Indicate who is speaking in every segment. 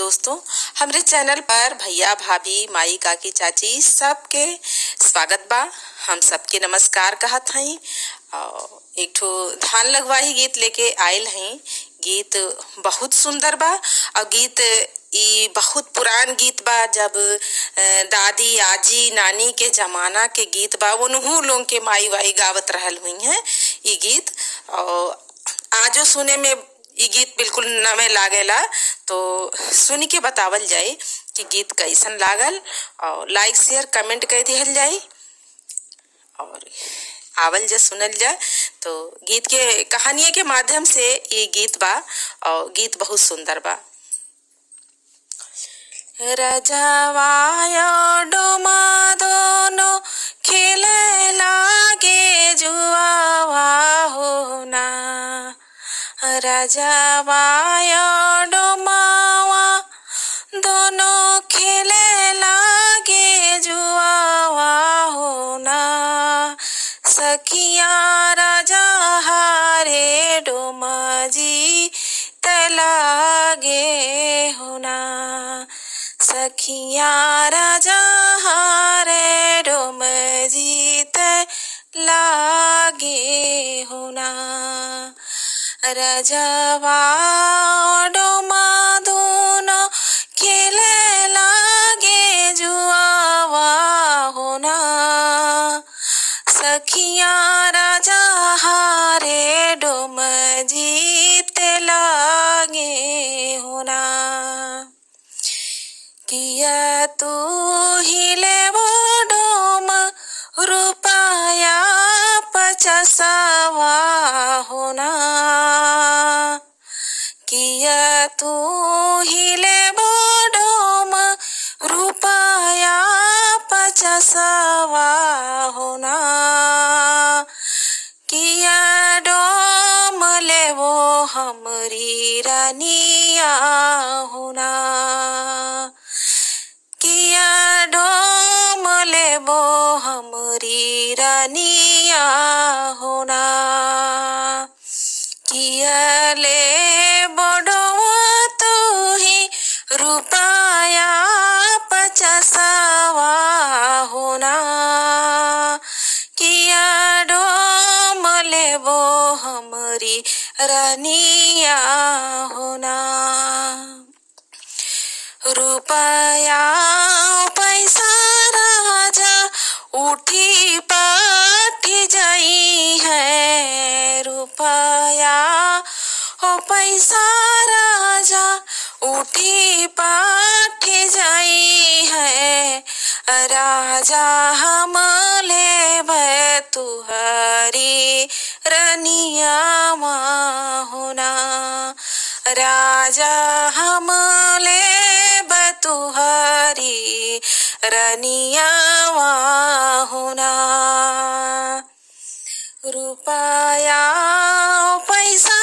Speaker 1: दोस्तों, हमरे चैनल पर भैया भाभी माई काकी चाची सबके स्वागत बा। हम सबके नमस्कार कहत हई और एक ठो धान लगवाही गीत लेके आयल हई। गीत बहुत सुंदर बा और गीत ई बहुत पुरान गीत बा। जब दादी आजी नानी के जमाना के गीत बा, उन्हू लोग के माई वाई गावत रहल हुई हैं ई गीत। और आजो सुने में ई गीत बिल्कुल नवे लागेला। तो सुन के बतावल जाए कि गीत कैसन लागल और लाइक शेयर कमेंट कर दिहल जाए और आवल जा सुनल जा। तो गीत के कहानी के माध्यम से ये गीत बा और गीत बहुत सुंदर बा। रजवाया डोमा दोनों खेले लागे जुआवा होना। रजवाया डोमावा दोनों खेले लागे जुआवा होना। सखिया राजा हारे डोमा जी तलागे होना। सखिया राजा हारे डोम जीत लागे होना। रजवा डोमा दोनों खेले लागे जुआवा होना। सखिया राजा हारे डोम जीत लागे होना। किया तू हिले वो डोम रुपया 50 होना। किया तू हिले वो डोम रुपया 50 होना। किया डोम ले वो हमरी रानिया होना। किया डोम ले वो हमरी रानिया होना। किया ले बड़ो तू ही रुपया 50 होना। किया डोम ले वो हमरी रानिया होना। रुपया पैसा राजा उठी पाठी जाई है। रुपया हो पैसा राजा उठी पाठी जाई है। राजा हम ले तुहरी रनिया होना। राजा हम ले तुहरी रनिया होना। रुपया पैसा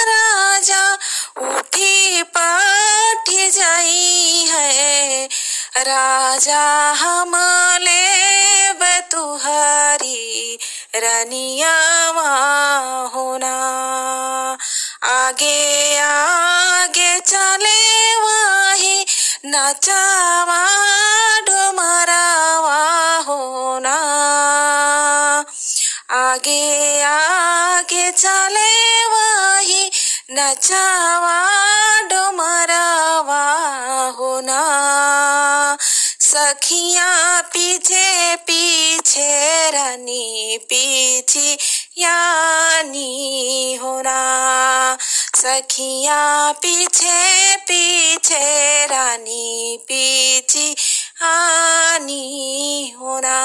Speaker 1: राजा उठी पाठी जाई है। राजा हम ले तुहरी रनिया होना। आगे आगे चले वाही नचावा डोमरावा होना। आगे आगे चले वाही नचावा डोमरावा होना। सखिया पीछे पीछे रानी पीछे यानी होना। सखिया पीछे पीछे रानी पीछे आनी होना।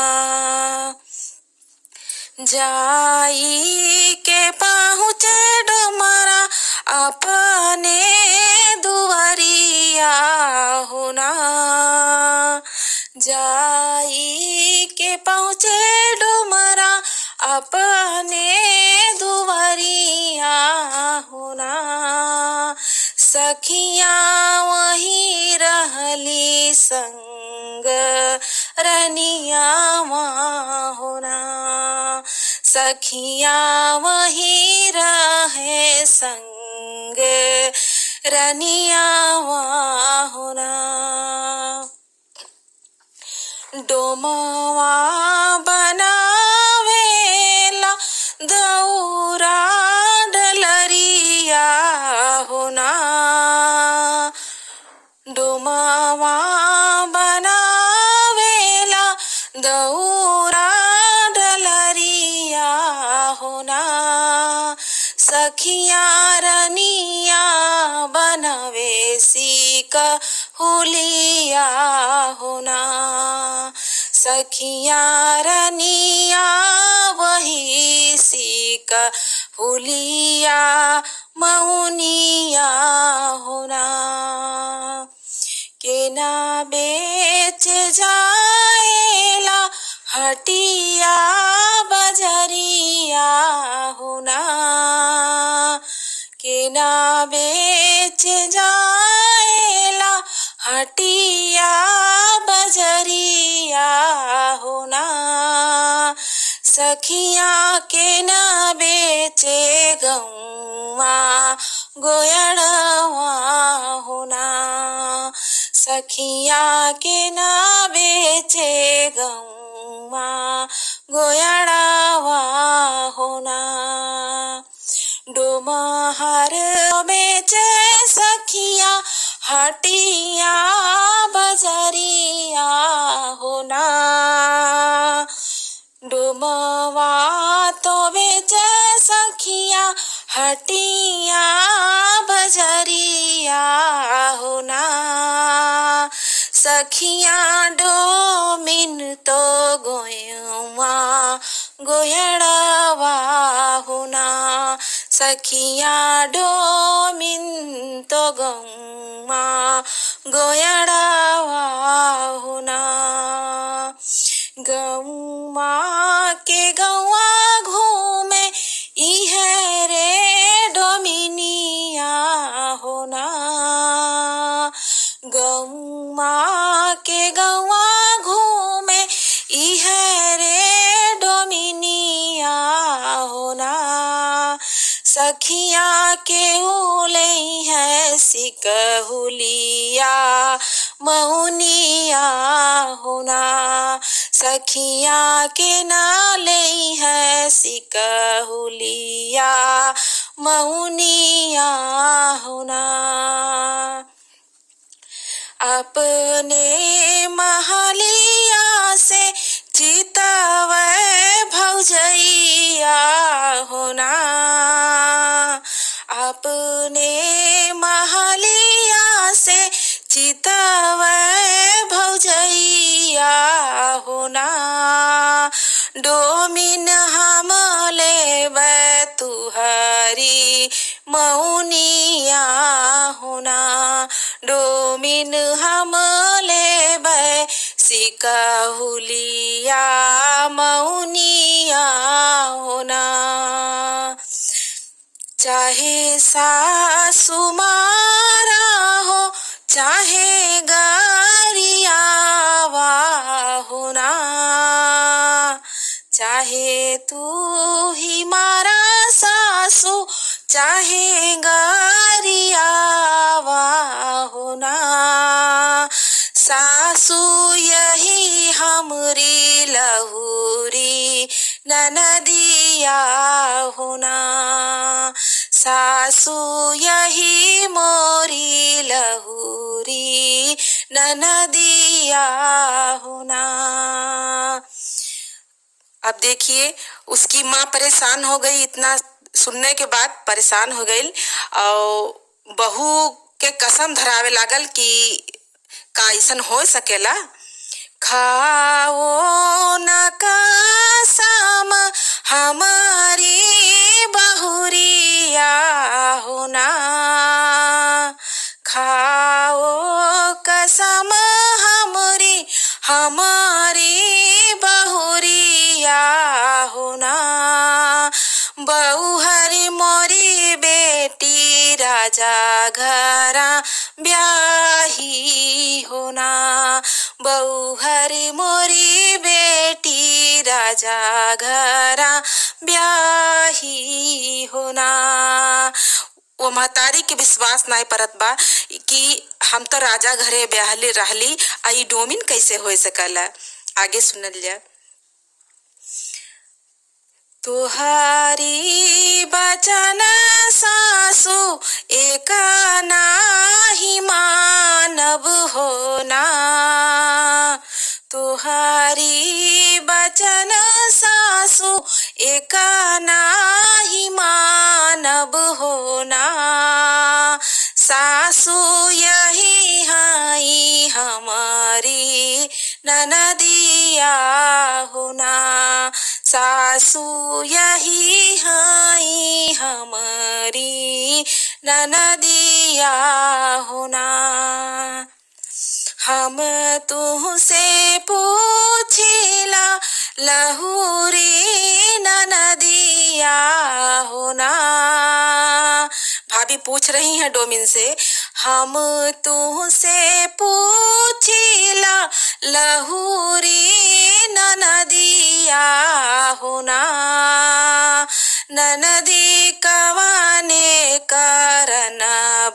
Speaker 1: जाई के पहुँचे डोमरा अपने दुआरिया होना। जाई के पहुँचे डोमरा अपने दुआरिया होना। सखिया वही रहली संग रनिया होना। सखिया वही रहे संग रनिया होना। डोमवा बनावेला दौरा डलरिया होना। डोमवा बनावेला दौरा डलरिया होना। सखिया रनिया बनवे सीक हुलिया होना। सखिया रनिया वही सीक हुलिया मौनिया होना। के ना बेच जाएला हटिया बजरिया होना। के ना बेच जाएला हटिया बजरिया होना। सखिया के ना बेचे गौवा गोयड़वा होना। सखिया के ना बेचे गौवा गोयड़वा होना। डोमहर बेचे सखिया हटिया बजरिया होना। डोमवा तो बेचे सखिया हटिया बजरिया होना। सखिया डोमिन तो गोयवा गोयड़वा होना। सखिया डोमिन तो गौवा गोयड़वा होना। गौवा के गौवा घूमे इहे रे डोमिनिया होना। गौवा के गौवा घूमे इहे रे डोमिनिया होना। सखिया के उले है सिकहुलिया मौनिया होना। सखिया के नाले है सिकहुलिया मौनिया होना। अपने महलिया से चितवै भौजैया होना। अपने महलिया से चितवै भौजैया होना। डोमिन हम लेबै तुहरी मौनिया होना। डोमिन हम लेबै सिकहुलिया मौनिया होना। चाहे सासु मारा हो चाहे गरियावा होना। चाहे तू ही मारा सासु चाहे गरियावा होना। सासु यही हमरी लहुरी ननदिया होना। सासु यही मोरी लहुरी ननदिया होना। अब देखिए उसकी माँ परेशान हो गई, इतना सुनने के बाद परेशान हो गई और बहू के कसम धरावे लागल कि का ऐसन हो सकेला। खाओ न कसम हमारी बहुरिया होना। खाओ कसम हमारी बहुरिया होना। बहुहरी मोरी बेटी राजा घरा ब्याही होना। बहुहरी मोरी बेटी राजा घरा ब्याही होना। वो महतारी के विश्वास नहीं परत बा कि हम तो राजा घरे ब्याहली रहली आई डोमिन कैसे हो सकला। आगे सुनल जा। तुहारी बचन सासु एक नाही मानव होना, तुहारी बचन सासु एक नाही मानव होना, सासु यही हाई हमारी ननदिया होना, सासु यही हाई हमारी ननदिया होना। हम तुझसे पूछिला लहुरी ननदिया होना। भाभी पूछ रही हैं डोमिन से, हम तुझसे पूछिला लहुरी ननदिया होना, ननदी कवाने करन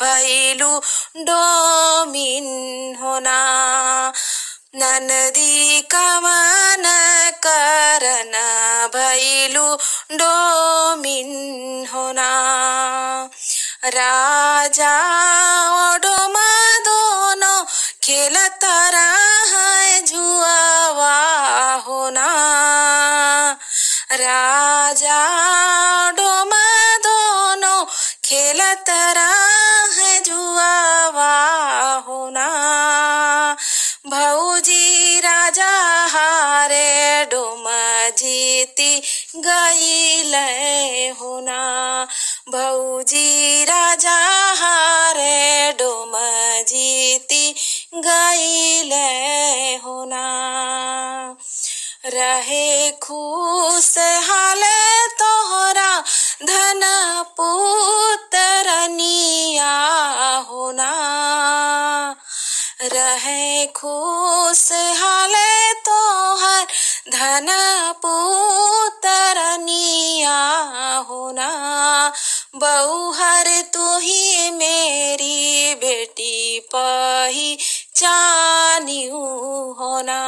Speaker 1: भैलू डोमिन होना, ननदी कवन करन भैलू डोमिन होना। राजा और डोमा दोनों खेलत रहे जुआवा होना, राजा डोमा दोनों खेलत रहे जुआवा होना, भौजी राजा हारे डोमा जीती गईले होना, भौजी राजा हारे डोमा जीती गईले होना। रहे खुशहाल तोहरा धन पुत्रनिया होना, रहे खुशहाल तोहर धन पुत्रनिया होना, बहुहर तू ही मेरी बेटी पहचानियू होना,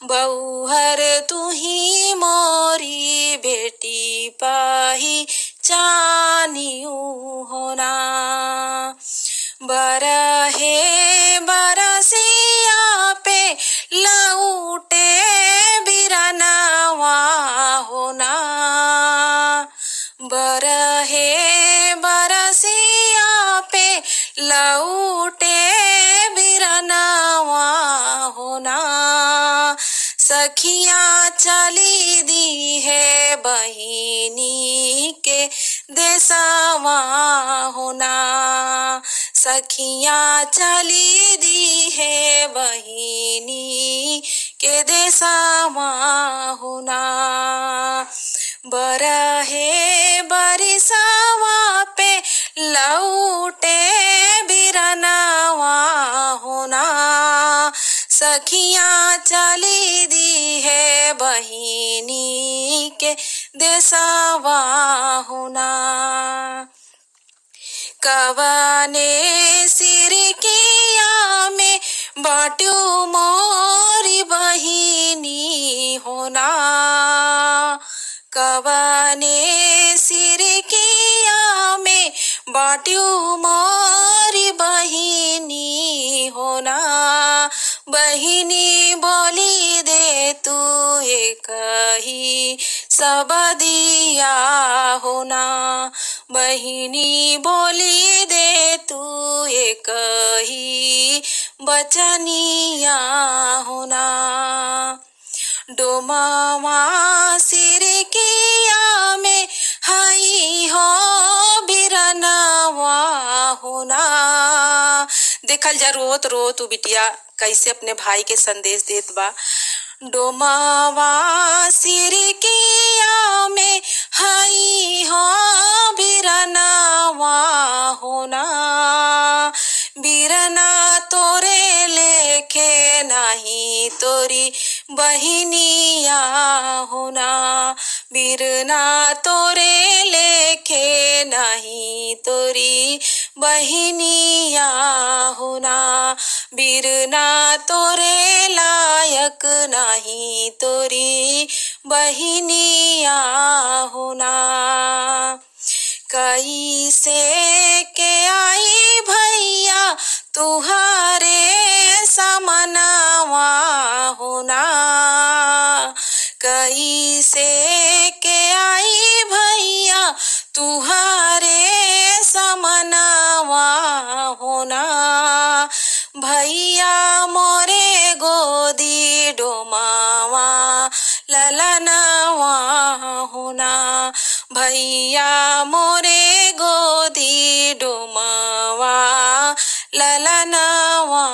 Speaker 1: बहुहर तू ही मोरी बेटी पहचानियू होना। बरहे बरसिया पे लौटे बिरनवा होना, बरहे बरसिया पे लौटे बिरनवा होना, सखियाँ चली दी है बहिनी के देसवा होना, सखियाँ चली दी है बहिनी के देसवा होना, बरहे बरिसवा पे लौटे बिरनवा होना, सखियाँ चली दी है बहिनी के देसवा होना। कवने सिरकिया में बाटू मोरी बहिनी होना, कवने सिरकिया में बाटू मोरी बहिनी होना, बहिनी बोली दे तू एक ही सब दिया होना, बहिनी बोली दे तू एक ही बचनिया होना। डोमावा सिरकिया में हाई हो बिरनवा होना। देखल जा रोत रोत बिटिया कैसे अपने भाई के संदेश देत बा। डोमावा सिरकिया में हाई हो बिरनवा होना, बिरना तोरे लेखे नहीं तोरी बहिनिया होना, बिरना तोरे लेखे नहीं तोरी बहिनिया होना, बिरना तोरे लायक नाही तोरी बहिनिया होना। कैसे के आई भैया तुहारे समनवा होना। कैसे के आई भैया तुहारे समनवा होना। भैया मोरे गोदी डोमावा ललनवा होना। भैया मोरे गोदी डोमावा ललनवा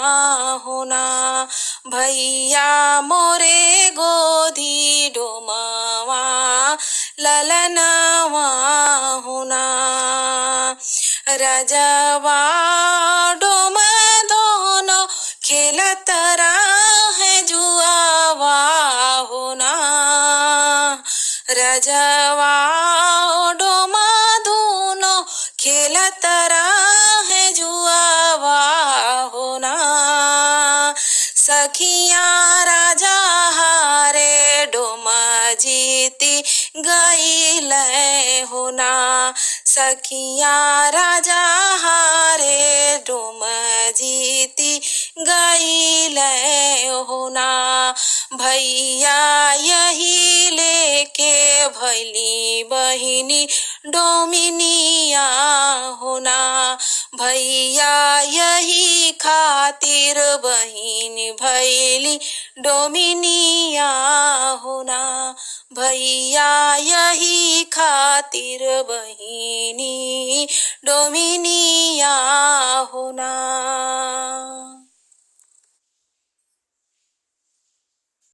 Speaker 1: होना। भैया मोरे गोदी डोमावा ललनवा होना। रजवा डोम दोनों खेलत रहे जुआवा होना। रजवा डोमा दोनों खेलत रहे जुआवा होना। सखियाँ राजा हारे डोमा जीती गईले होना। सखियाँ राजा हारे डोमा जीती गईले होना। भैया यही लेके भैली बहिनी डोमिनिया होना। भैया यही खातिर बहिन भैली डोमिनिया होना। भैया यही खातिर बहिनी डोमिनिया होना।